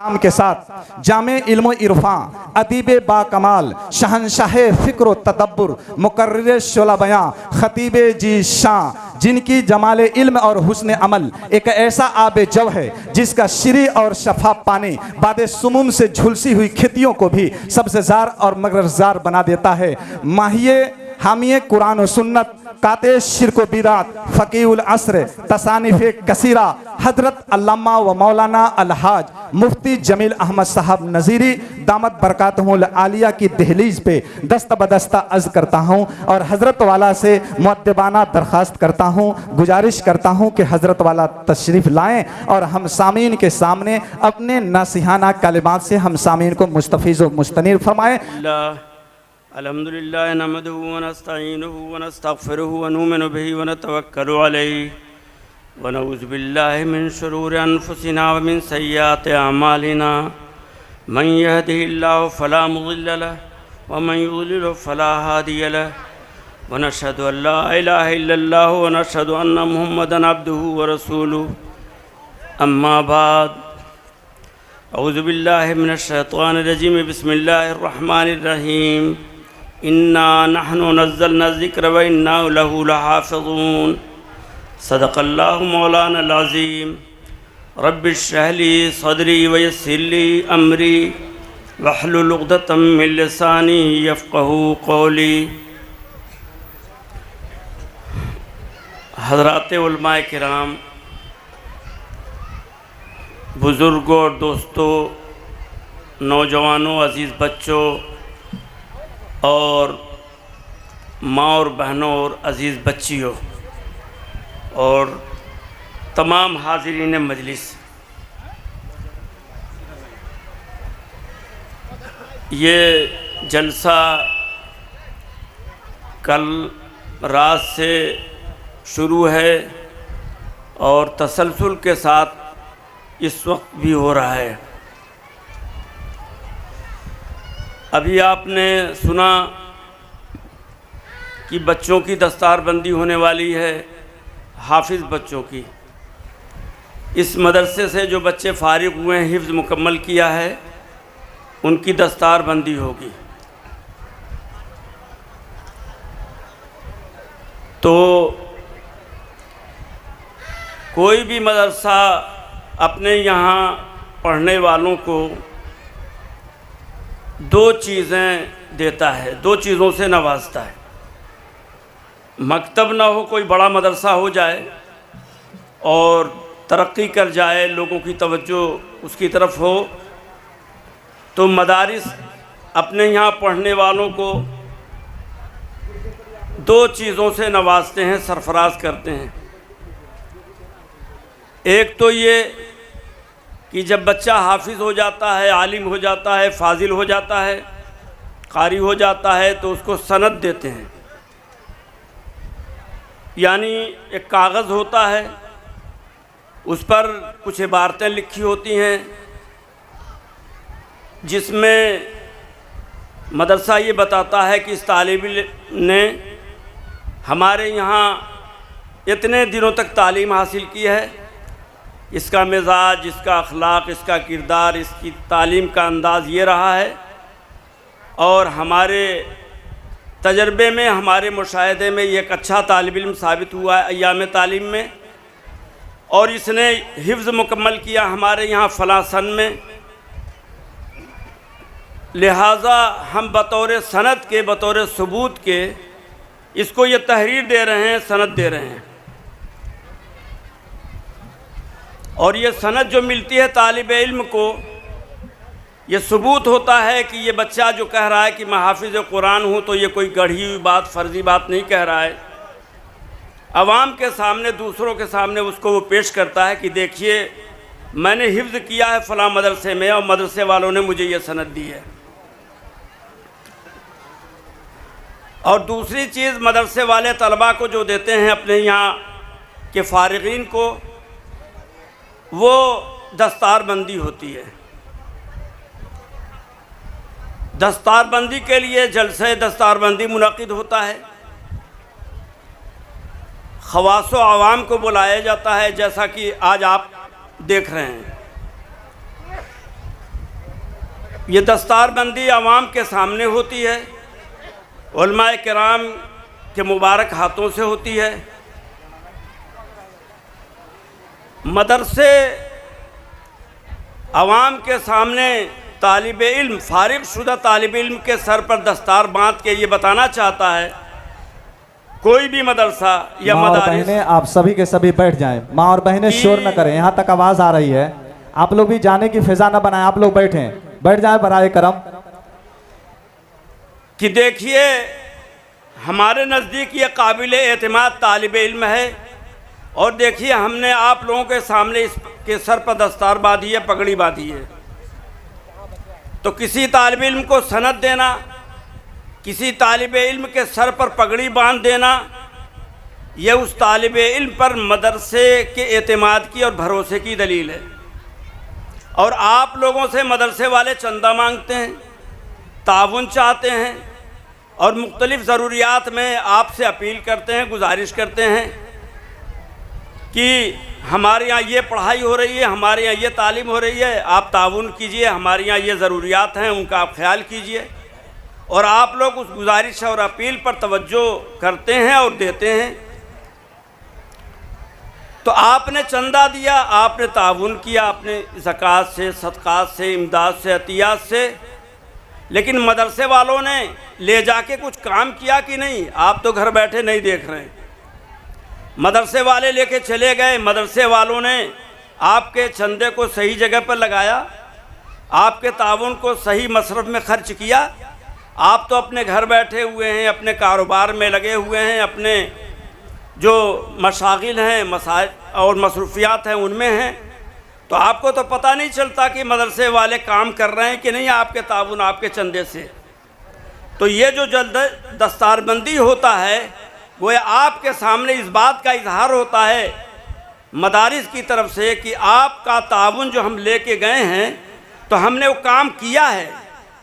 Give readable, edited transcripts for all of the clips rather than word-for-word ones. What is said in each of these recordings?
नाम के साथ जामे इल्म इरफान अदीब बाकमाल शहनशाह फ़िक्र तदब्बुर मुकर्रिर शोला बयां खतीब जी शां जिनकी जमाल इल्म और हुस्न अमल एक ऐसा आब जव है जिसका श्री और शफा पानी बाद सुमुम से झुलसी हुई खेतियों को भी सबसे जार और मगरजार बना देता है। माहिए हामिए कुरान व सुन्नत काते शिरको बिदात फ़कीउल अस्र तसानिफ़ कसीरा हजरत अल्लामा व मौलाना अलहाज मुफ्ती जमील अहमद साहब नज़ीरी दामत बरकातहुल आलिया की दहलीज पे दस्त बदस्ता अर्ज़ करता हूँ और हज़रत वाला से मुअद्दबाना दरख्वास्त करता हूँ, गुजारिश करता हूँ कि हज़रत वाला तशरीफ़ लाएँ और हम सामीन के सामने अपने नासिहाना कलिमात से हम सामीन को मुस्तफ़ीज़ व मुस्तनीर फरमाएँ। अल्हम्दुलिल्लाह नहमदुहु व नस्तईनुहु व नस्तगफिरुहु व नुमिनु बिही व नतवक्कलु अलैहि व नऊज़ु बिल्लाहि मिन शुरूरि अनफुसिना व मिन सय्यिआति अमालिना मन यहदिहिल्लाहु फला मुज़िल्ल लहु व मन युज़लिलहु फला हादिय लहु व नशहदु अन ला इलाहा इल्लल्लाह व नशहदु अन्न मुहम्मदन अब्दुहु व रसूलुहु अम्मा बाद औज़ु बिल्लाहि मिनश शैतानिर रजीम बिस्मिल्लाहिर रहमानिर रहीम इन्ना नहनु नज़्ज़लना ज़िक्र व इन्ना लहु लहाफ़िज़ून सदक़ल्लाहु मौलानल अज़ीम रब्बिश्रह ली सदरी व यस्सिर ली अमरी वहलुल उक़दतम मिन लिसानी यफ़क़हू क़ौली। हज़रात उलमाए किराम, बुज़ुर्गों और दोस्तों, नौजवानों, अज़ीज़ बच्चों और माँ और बहनों और अज़ीज़ बच्चियों और तमाम हाज़िरीन मजलिस, ये जलसा कल रात से शुरू है और तसलसल के साथ इस वक्त भी हो रहा है। अभी आपने सुना कि बच्चों की दस्तारबंदी होने वाली है, हाफिज़ बच्चों की। इस मदरसे से जो बच्चे फ़ारिग हुए हैं, हिफ्ज़ मुकम्मल किया है, उनकी दस्तारबंदी होगी। तो कोई भी मदरसा अपने यहाँ पढ़ने वालों को दो चीज़ें देता है, दो चीज़ों से नवाजता है। मकतब ना हो, कोई बड़ा मदरसा हो जाए और तरक्की कर जाए, लोगों की तवज्जो उसकी तरफ हो, तो मदारिस अपने यहाँ पढ़ने वालों को दो चीज़ों से नवाजते हैं, सरफराज करते हैं। एक तो ये कि जब बच्चा हाफिज़ हो जाता है, आलिम हो जाता है, फाजिल हो जाता है, कारी हो जाता है, तो उसको सनद देते हैं। यानी एक कागज़ होता है, उस पर कुछ इबारतें लिखी होती हैं, जिसमें मदरसा ये बताता है कि इस तालिब इल्म ने हमारे यहाँ इतने दिनों तक तालीम हासिल की है, इसका मिजाज, इसका अखलाक, इसका किरदार, इसकी तालीम का अंदाज़ ये रहा है और हमारे तजर्बे में, हमारे मुशाहिदे में ये एक अच्छा तालिब इल्म साबित हुआ है अय्याम तालीम में। और इसने हिफ्ज़ मुकम्मल किया हमारे यहाँ फ़लाँ सन में, लिहाजा हम बतौर सनद के, बतौर सबूत के इसको ये तहरीर दे रहे हैं, सनद दे रहे हैं। और ये सनद जो मिलती है तालिब इल्म को, ये सबूत होता है कि ये बच्चा जो कह रहा है कि मैं हाफिज़ कुरान हूँ, तो ये कोई गढ़ी हुई बात, फ़र्ज़ी बात नहीं कह रहा है। अवाम के सामने, दूसरों के सामने उसको वो पेश करता है कि देखिए मैंने हिफ्ज़ किया है फ़लाँ मदरसे में और मदरसे वालों ने मुझे ये सनद दी है। और दूसरी चीज़, मदरसे वाले तलबा को जो देते हैं अपने यहाँ के फ़ारिग़ीन को, वो दस्तारबंदी होती है। दस्तारबंदी के लिए जलसे दस्तारबंदी मुनक़िद होता है, ख़वास व आवाम को बुलाया जाता है, जैसा कि आज आप देख रहे हैं। ये दस्तारबंदी आवाम के सामने होती है, उलमाए किराम के मुबारक हाथों से होती है। मदरसे आवाम के सामने तालिब इल्म, फारिग शुदा तालिब इल्म के सर पर दस्तार बांध के ये बताना चाहता है, कोई भी मदरसा या माँ और मदारिस, बहनें आप सभी के सभी बैठ जाएं। माँ और बहनें शोर न करें, यहाँ तक आवाज़ आ रही है। आप लोग भी जाने की फिजा न बनाएं, आप लोग बैठ जाएं बराए करम। कि देखिए हमारे नज़दीक ये काबिल एतमाद तालिब इल्म है, और देखिए हमने आप लोगों के सामने इसके सर पर दस्तार बांधी है, पगड़ी बांधी है। तो किसी तालिब इल्म को सनद देना, किसी तालिब इल्म के सर पर पगड़ी बांध देना, यह उस तालिब इल्म पर मदरसे के एतमाद की और भरोसे की दलील है। और आप लोगों से मदरसे वाले चंदा मांगते हैं, ताउन चाहते हैं, और मुख्तलिफ़ ज़रूरियात में आपसे अपील करते हैं, गुजारिश करते हैं कि हमारे यहाँ ये पढ़ाई हो रही है, हमारे यहाँ ये तालीम हो रही है, आप ताउन कीजिए, हमारे यहाँ ये ज़रूरियात हैं, उनका आप ख्याल कीजिए। और आप लोग उस गुजारिश और अपील पर तवज्जो करते हैं और देते हैं। तो आपने चंदा दिया, आपने ताउन किया, आपने ज़कात से, सदक़ात से, इमदाद से, अतियात से, लेकिन मदरसे वालों ने ले जाके कुछ काम किया कि नहीं? आप तो घर बैठे नहीं देख रहे हैं। मदरसे वाले लेके चले गए, मदरसे वालों ने आपके चंदे को सही जगह पर लगाया, आपके ताउन को सही मसरफ़ में खर्च किया। आप तो अपने घर बैठे हुए हैं, अपने कारोबार में लगे हुए हैं, अपने जो मशागिल हैं, मसाइल और मसरूफियात हैं उनमें हैं। तो आपको तो पता नहीं चलता कि मदरसे वाले काम कर रहे हैं कि नहीं आपके ताउन, आपके चंदे से। तो ये जो दस्तारबंदी होता है वो आपके सामने इस बात का इजहार होता है मदारिस की तरफ से कि आपका ताउन जो हम लेके गए हैं तो हमने वो काम किया है,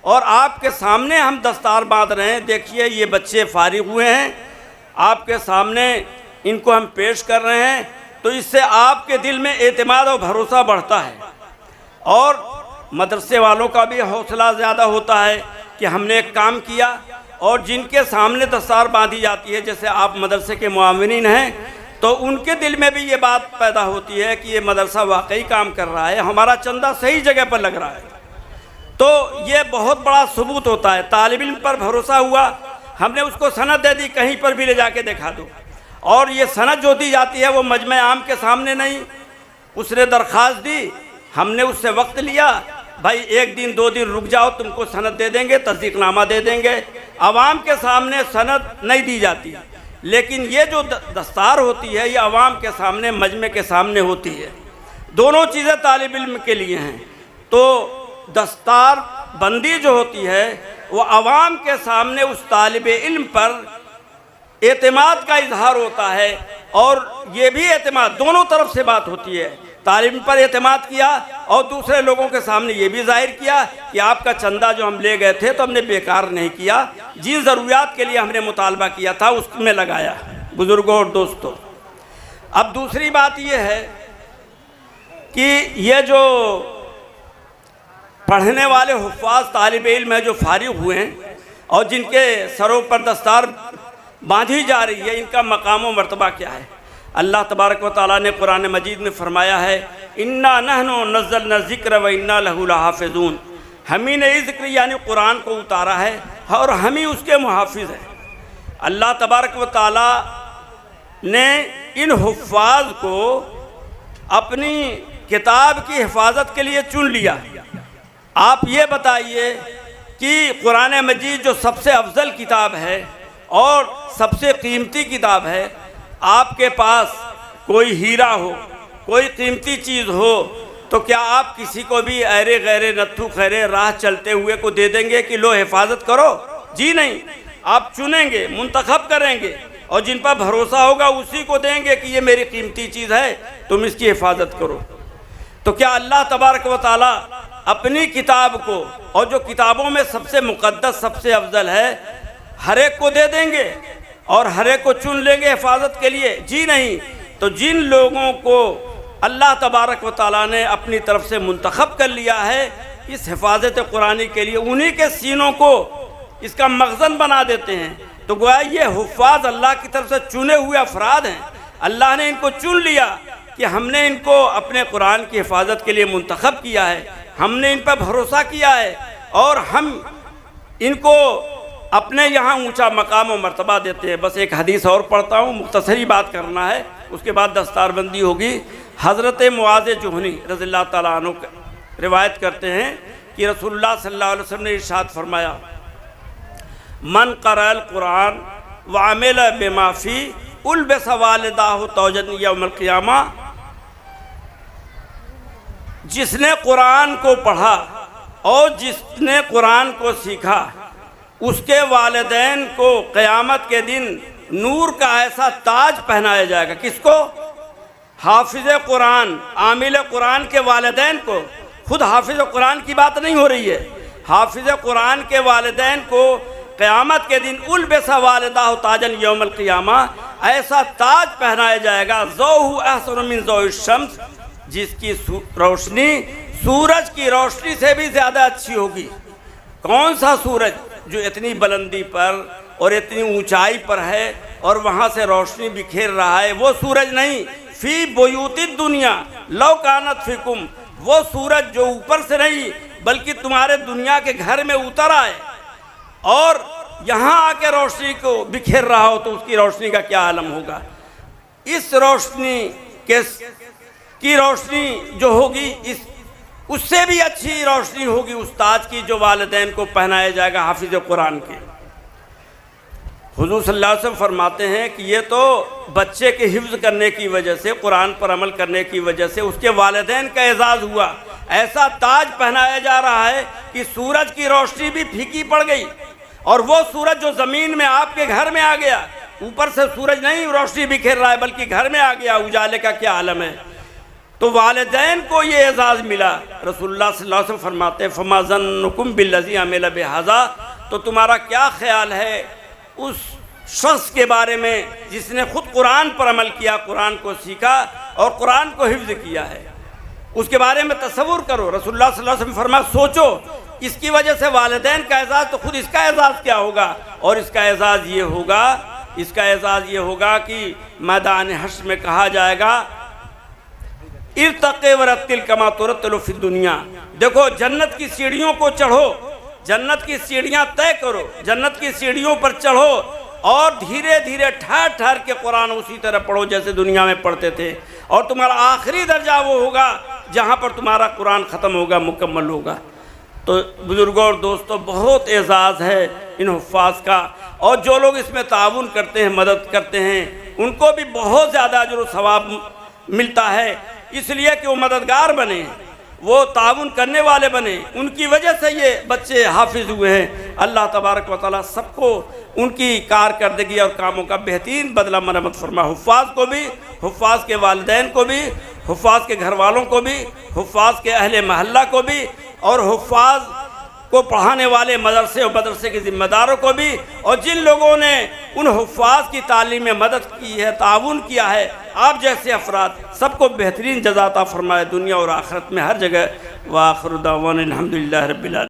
और आपके सामने हम दस्तार बांध रहे हैं। देखिए ये बच्चे फारिग हुए हैं, आपके सामने इनको हम पेश कर रहे हैं, तो इससे आपके दिल में एतमाद और भरोसा बढ़ता है, और मदरसे वालों का भी हौसला ज़्यादा होता है कि हमने एक काम किया। और जिनके सामने दस्तार बांधी जाती है, जैसे आप मदरसे के मुआविनीन हैं, तो उनके दिल में भी ये बात पैदा होती है कि ये मदरसा वाकई काम कर रहा है, हमारा चंदा सही जगह पर लग रहा है। तो ये बहुत बड़ा सबूत होता है। तालिब इल्म पर भरोसा हुआ, हमने उसको सनद दे दी, कहीं पर भी ले जाके दिखा दो, और ये सनद जो दी जाती है वो मजमे आम के सामने नहीं। उसने दरख्वास्त दी, हमने उससे वक्त लिया, भाई 1 दिन 2 दिन रुक जाओ, तुमको सनद दे देंगे, तस्दीकनामा दे देंगे। आवाम के सामने सनद नहीं दी जाती, लेकिन ये जो दस्तार होती है ये आवाम के सामने, मजमे के सामने होती है। दोनों चीज़ें तालिब इल्म के लिए हैं। तो दस्तार बंदी जो होती है वो आवाम के सामने उस तालिब इल्म पर एतमाद का इजहार होता है, और ये भी एतमाद दोनों तरफ से बात होती है। तालिब पर एतमाद किया और दूसरे लोगों के सामने ये भी जाहिर किया कि आपका चंदा जो हम ले गए थे तो हमने बेकार नहीं किया, जिन ज़रूरियात के लिए हमने मुतालबा किया था उसमें लगाया। बुज़ुर्गों और दोस्तों, अब दूसरी बात ये है कि ये जो पढ़ने वाले हुफ़ाज़ तालिब इल्म है जो फारिग हुए हैं और जिनके सरों पर दस्तार बांधी जा रही है, इनका मकाम व मर्तबा क्या है? अल्लाह तबारक व तआला ने कुरान मजीद में फरमाया है, इन्ना नहनु नज़्ज़लना ज़िक्र व इन्ना लहु लहाफ़िज़ून। हम ही ने इस ज़िक्र यानी कुरान को उतारा है और हम ही उसके मुहाफ़िज़ हैं। अल्लाह तबारक व तआला ने इन हुफ़ाज़ को अपनी किताब की हिफाजत के लिए चुन लिया। आप ये बताइए कि कुरान मजीद जो सबसे अफजल किताब है और सबसे कीमती किताब है, आपके पास कोई हीरा हो, कोई कीमती चीज़ हो, तो क्या आप किसी को भी ऐरे गैरे नत्थु खैरे राह चलते हुए को दे देंगे कि लो हिफाजत करो? जी नहीं, आप चुनेंगे, मुंतखब करेंगे, और जिन पर भरोसा होगा उसी को देंगे कि ये मेरी कीमती चीज़ है, तुम इसकी हिफाजत करो। तो क्या अल्लाह तबारक व तआला अपनी किताब को, और जो किताबों में सबसे मुक़द्दस सबसे अफजल है, हर एक को दे देंगे और हर एक को चुन लेंगे हिफाजत के लिए? जी नहीं। तो जिन लोगों को अल्लाह तबारक व तआला ने अपनी तरफ से मुंतखब कर लिया है, इस हिफाजत कुरानी के लिए, उन्हीं के सीनों को इसका मखज़न बना देते हैं। तो गोया ये हुफ़ाज़ अल्लाह की तरफ से चुने हुए अफराद हैं। अल्लाह ने इनको चुन लिया कि हमने इनको अपने कुरान की हिफाजत के लिए मुंतखब किया है, हमने इन पर भरोसा किया है और हम इनको अपने यहाँ ऊंचा मकाम और मर्तबा देते हैं। बस एक हदीस और पढ़ता हूँ, मुख्तसरी बात करना है, उसके बाद दस्तारबंदी होगी। हज़रत मुआज़ जुहनी रज़ियल्लाहु ताला अन्हु रिवायत करते हैं कि रसूलुल्लाह सल्लल्लाहु अलैहि वसल्लम ने इरशाद फरमाया, मन क़रअल कुरान व अमिल बिमा फ़ी उल्बिस वालिदाहु तौजन यौमल क़ियामा। जिसने कुरान को पढ़ा और जिसने कुरान को सीखा, उसके वालिदैन को क़यामत के दिन नूर का ऐसा ताज पहनाया जाएगा। किसको? हाफिज़ कुरान, आमिल कुरान के वालिदैन को। खुद हाफिज़ कुरान की बात नहीं हो रही है, हाफिज़ कुरान के वालिदैन को क़यामत के दिन उल्बिसा वालिदाहु ताजन यौमल क़ियामा, ऐसा ताज पहनाया जाएगा। ज़ौहु अहसनु मिन ज़ौइ शम्स, जिसकी रोशनी सूरज की रोशनी से भी ज़्यादा अच्छी होगी। कौन सा सूरज? जो इतनी बुलंदी पर और इतनी ऊंचाई पर है और वहाँ से रोशनी बिखेर रहा है, वो सूरज नहीं। फ़ी बुयूति दुनिया लौ कानत फ़िकुम, वो सूरज जो ऊपर से नहीं बल्कि तुम्हारे दुनिया के घर में उतर आए और यहाँ आके रोशनी को बिखेर रहा हो, तो उसकी रोशनी का क्या आलम होगा। इस रोशनी की रोशनी जो होगी, इस उससे भी अच्छी रोशनी होगी उस ताज की जो वालिदैन को पहनाया जाएगा हाफिज़ कुरान के। हुज़ूर सल्लल्लाहु अलैहि वसल्लम फरमाते हैं कि ये तो बच्चे के हिफ्ज़ करने की वजह से, कुरान पर अमल करने की वजह से उसके वालिदैन का एजाज़ हुआ। ऐसा ताज पहनाया जा रहा है कि सूरज की रोशनी भी फीकी पड़ गई और वो सूरज जो ज़मीन में आपके घर में आ गया, ऊपर से सूरज नहीं रोशनी बिखेर रहा है बल्कि घर में आ गया, उजाले का क्या आलम है। तो वालिदैन को ये एजाज़ मिला। रसूलुल्लाह सल्लल्लाहु अलैहि वसल्लम फरमाते हैं, फमा ज़न्नुकुम बिल्लज़ी अमिला बिहाज़ा, तो तुम्हारा क्या ख्याल है उस शख्स के बारे में जिसने खुद कुरान पर अमल किया, कुरान को सीखा और कुरान को हिफ्ज़ किया है। उसके बारे में तसव्वुर करो। रसूलुल्लाह सल्लल्लाहु अलैहि वसल्लम फरमाया, सोचो इसकी वजह से वालिदैन का एजाज़, तो खुद इसका एजाज़ क्या होगा। और इसका एजाज़ ये होगा, इसका एजाज़ ये होगा कि मैदान हश्र में कहा जाएगा, इर्तक़े वरत्तिल कमा तुरत्तिलु फ़िद दुनिया। देखो जन्नत की सीढ़ियों को चढ़ो, जन्नत की सीढ़ियाँ तय करो, जन्नत की सीढ़ियों पर चढ़ो और धीरे धीरे ठहर ठहर के कुरान उसी तरह पढ़ो जैसे दुनिया में पढ़ते थे। और तुम्हारा आखिरी दर्जा वो होगा जहाँ पर तुम्हारा कुरान ख़त्म होगा, मुकम्मल होगा। तो बुज़ुर्गों और दोस्तों, बहुत एजाज़ है इन हुफ़्फ़ाज़ का, और जो लोग इसमें ताउन करते हैं, मदद करते हैं, उनको भी बहुत ज़्यादा अजर व सवाब मिलता है। इसलिए कि वो मददगार बने, वो ताउन करने वाले बने, उनकी वजह से ये बच्चे हाफिज़ हुए हैं। अल्लाह तबारक व तआला सबको उनकी कारकर्दगी और कामों का बेहतरीन बदला मरहमत फरमा। हुफ़्फ़ाज़ को भी, हुफ़्फ़ाज़ के वालिदैन को भी, हुफ़्फ़ाज़ के घर वालों को भी, हुफ़्फ़ाज़ के अहले महल्ला को भी, और हुफ़्फ़ाज़ को पढ़ाने वाले मदरसे और मदरसे के ज़िम्मेदारों को भी, और जिन लोगों ने उन हुफ़्फ़ाज़ की तालीम में मदद की है, ताउन किया है, आप जैसे अफराद, सबको बेहतरीन जज़ा अता फरमाए दुनिया और आखिरत में हर जगह। व आखिरु दावाना अल्हम्दुलिल्लाहि रब्बिल आलमीन।